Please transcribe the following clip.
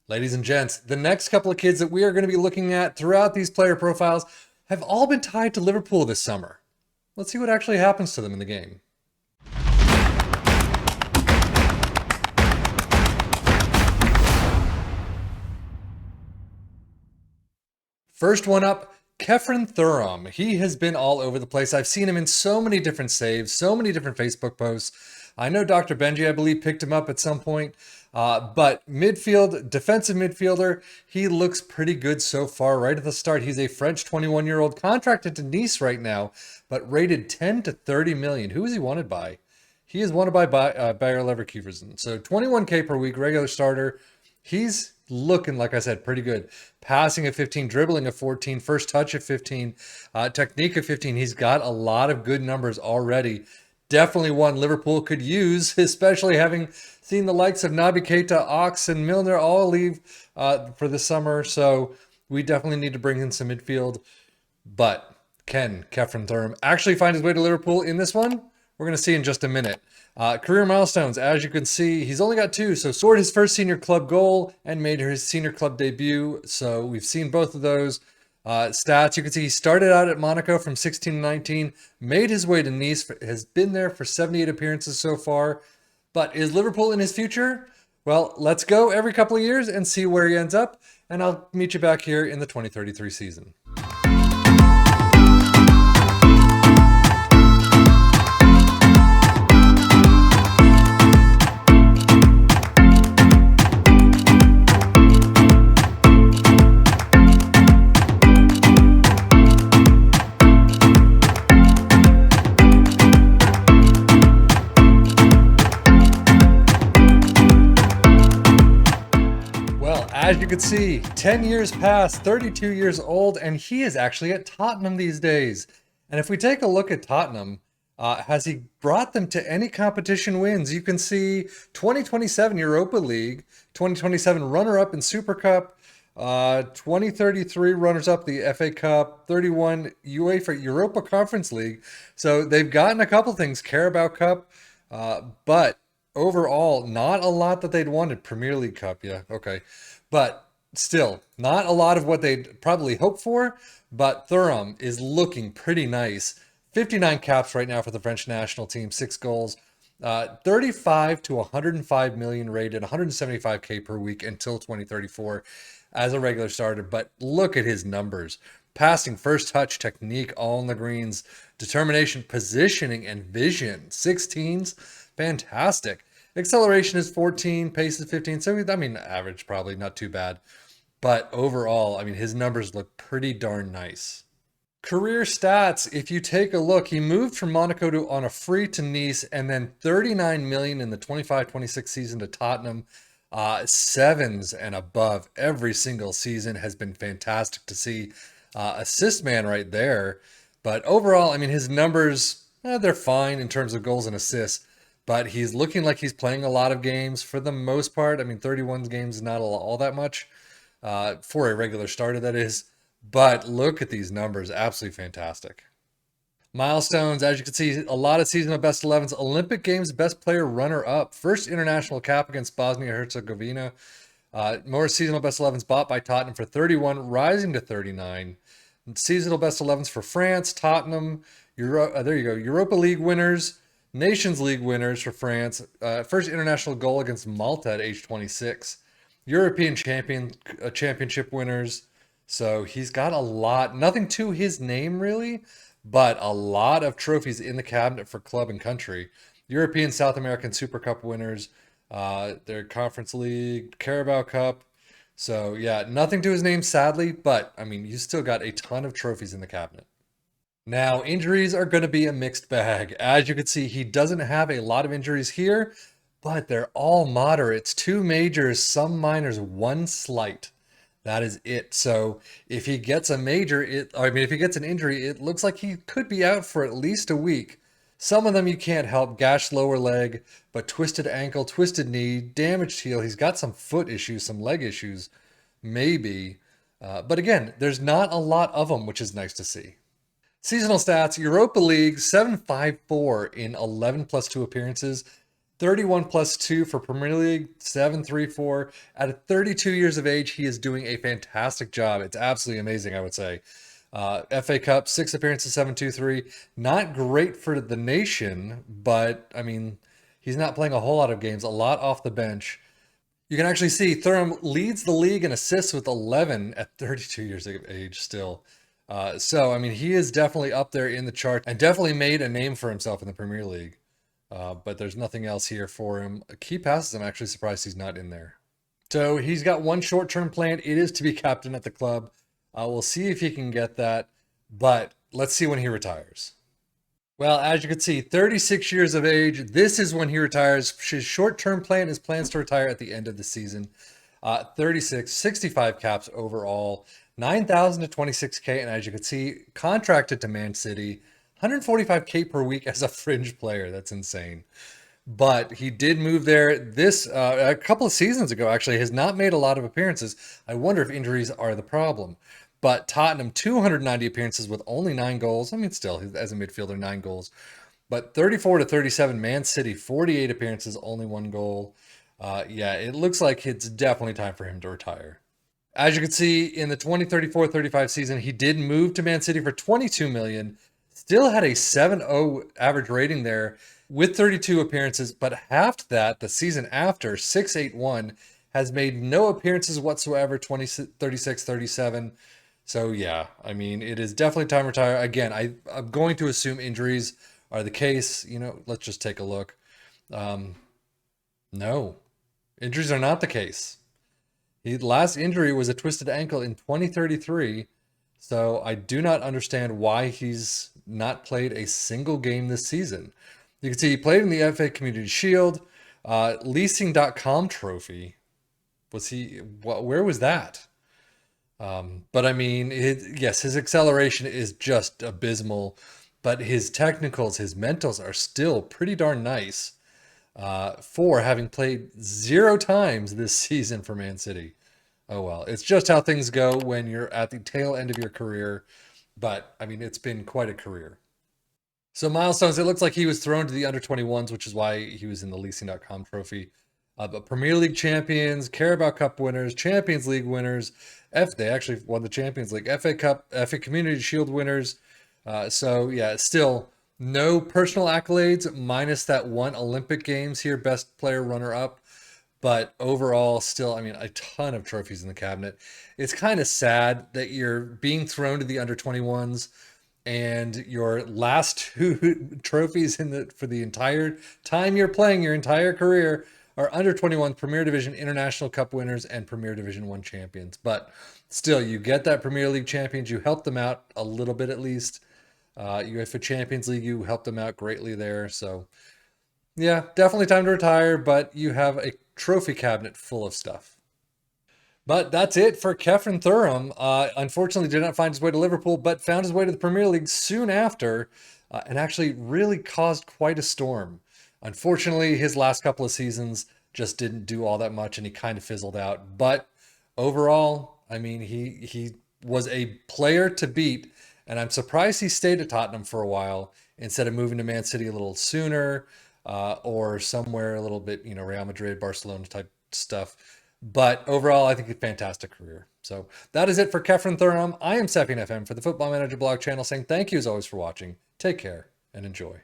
Ladies and gents, the next couple of kids that we are going to be looking at throughout these player profiles have all been tied to Liverpool this summer. Let's see what actually happens to them in the game. First one up, Khéphren Thuram. He has been all over the place. I've seen him in so many different saves, so many different Facebook posts. I know Dr. Benji, I believe, picked him up at some point. But midfield, defensive midfielder, he looks pretty good so far right at the start. He's a French 21-year-old contracted to Nice right now, but rated 10 to 30 million. Who is he wanted by? He is wanted by Bayer Leverkusen. So 21K per week, regular starter. He's looking, like I said, pretty good. Passing at 15, dribbling at 14, first touch at 15, technique at 15. He's got a lot of good numbers already. Definitely one Liverpool could use, especially having seen the likes of Naby Keita, Ox, and Milner all leave for the summer. So we definitely need to bring in some midfield. But can Khéphren Thuram actually find his way to Liverpool in this one? We're going to see in just a minute. Career milestones, as you can see, he's only got two. So scored his first senior club goal and made his senior club debut. So we've seen both of those. Stats, you can see he started out at Monaco from 16 to 19, made his way to Nice, has been there for 78 appearances so far. But is Liverpool in his future? Well, let's go every couple of years and see where he ends up. And I'll meet you back here in the 2033 season. As you can see, 10 years past, 32 years old, and he is actually at Tottenham these days. And if we take a look at Tottenham, has he brought them to any competition wins? You can see 2027 Europa League, 2027 runner-up in Super Cup, 2033 runners-up the FA Cup, 31 UEFA Europa Conference League. So they've gotten a couple things, Carabao Cup, but overall, not a lot that they'd wanted. Premier League Cup, yeah, okay. But still, not a lot of what they'd probably hoped for, but Thuram is looking pretty nice. 59 caps right now for the French national team, 6 goals, 35 to 105 million rated, 175K per week until 2034 as a regular starter. But look at his numbers. Passing, first touch, technique, all in the greens, determination, positioning, and vision. 16s, fantastic. Acceleration is 14, pace is 15. So, I mean, average probably not too bad. But overall, I mean, his numbers look pretty darn nice. Career stats, if you take a look, he moved from Monaco on a free to Nice and then 39 million in the 25-26 season to Tottenham. Sevens and above every single season has been fantastic to see. Assist man right there. But overall, I mean, his numbers, they're fine in terms of goals and assists. But he's looking like he's playing a lot of games for the most part. I mean, 31 games is not all that much for a regular starter, that is. But look at these numbers. Absolutely fantastic. Milestones, as you can see, a lot of seasonal best 11s. Olympic Games best player runner-up. First international cap against Bosnia-Herzegovina. More seasonal best 11s bought by Tottenham for 31, rising to 39. Seasonal best 11s for France, Tottenham. There you go. Europa League winners. Nations League winners for France. First international goal against Malta at age 26. European championship winners. So he's got a lot, nothing to his name really, but a lot of trophies in the cabinet for club and country. European South American Super Cup winners, their Conference League, Carabao Cup. So yeah, nothing to his name sadly, but I mean, he's still got a ton of trophies in the cabinet. Now, injuries are going to be a mixed bag. As you can see, he doesn't have a lot of injuries here, but they're all moderates. 2 majors, some minors, 1 slight. That is it. So if he gets a major, if he gets an injury, it looks like he could be out for at least a week. Some of them you can't help. Gashed lower leg, but twisted ankle, twisted knee, damaged heel. He's got some foot issues, some leg issues, maybe. But again, there's not a lot of them, which is nice to see. Seasonal stats, Europa League, 754 in 11 plus 2 appearances. 31 plus 2 for Premier League, 7.34. At 32 years of age, he is doing a fantastic job. It's absolutely amazing, I would say. FA Cup, 6 appearances, 7.23. Not great for the nation, but I mean, he's not playing a whole lot of games, a lot off the bench. You can actually see Thuram leads the league in assists with 11 at 32 years of age still. So, I mean, he is definitely up there in the chart and definitely made a name for himself in the Premier League. But there's nothing else here for him. Key passes, I'm actually surprised he's not in there. So he's got one short-term plan. It is to be captain at the club. We'll see if he can get that, but let's see when he retires. Well, as you can see, 36 years of age. This is when he retires. His short-term plan is plans to retire at the end of the season. 36, 65 caps overall, 9,000 to 26K, and as you can see, contracted to Man City, 145K per week as a fringe player. That's insane. But he did move there this a couple of seasons ago, actually, has not made a lot of appearances. I wonder if injuries are the problem. But Tottenham, 290 appearances with only 9 goals. I mean, still, as a midfielder, 9 goals. But 34 to 37, Man City, 48 appearances, only 1 goal. Yeah, it looks like it's definitely time for him to retire. As you can see, in the 2034-35 season, he did move to Man City for 22 million. Still had a 7.0 average rating there with 32 appearances, but halved that the season after, 6.81, has made no appearances whatsoever, 20, 36, 37. So yeah, I mean, it is definitely time to retire. Again, I'm going to assume injuries are the case. You know, let's just take a look. No, injuries are not the case. His last injury was a twisted ankle in 2033. So I do not understand why he's not played a single game this season. You can see he played in the FA Community Shield, leasing.com trophy. Where was that? But I mean, yes, his acceleration is just abysmal, but his technicals, his mentals are still pretty darn nice for having played 0 times this season for Man City. Oh well, it's just how things go when you're at the tail end of your career. But I mean, it's been quite a career. So milestones, it looks like he was thrown to the under 21s, which is why he was in the leasing.com trophy. But Premier League champions, Carabao Cup winners, Champions League winners, they actually won the Champions League, FA Cup, FA Community Shield winners. So yeah, still no personal accolades, minus that one Olympic Games here, best player runner up. But overall, still, I mean, a ton of trophies in the cabinet. It's kind of sad that you're being thrown to the under 21s and your last two trophies for the entire time you're playing your entire career are under 21 Premier Division International Cup winners and Premier Division 1 champions. But still, you get that Premier League champions. You help them out a little bit at least. UEFA Champions League, you helped them out greatly there. So yeah, definitely time to retire, but you have a trophy cabinet full of stuff. But that's it for Khéphren Thuram. Unfortunately, did not find his way to Liverpool, but found his way to the Premier League soon after, and actually really caused quite a storm. Unfortunately, his last couple of seasons just didn't do all that much, and he kind of fizzled out. But overall, I mean, he was a player to beat, and I'm surprised he stayed at Tottenham for a while instead of moving to Man City a little sooner, or somewhere a little bit, you know, Real Madrid, Barcelona type stuff. But overall, I think a fantastic career. So that is it for Khéphren Thuram. I am Sefian FM for the Football Manager blog channel, saying thank you as always for watching. Take care and enjoy.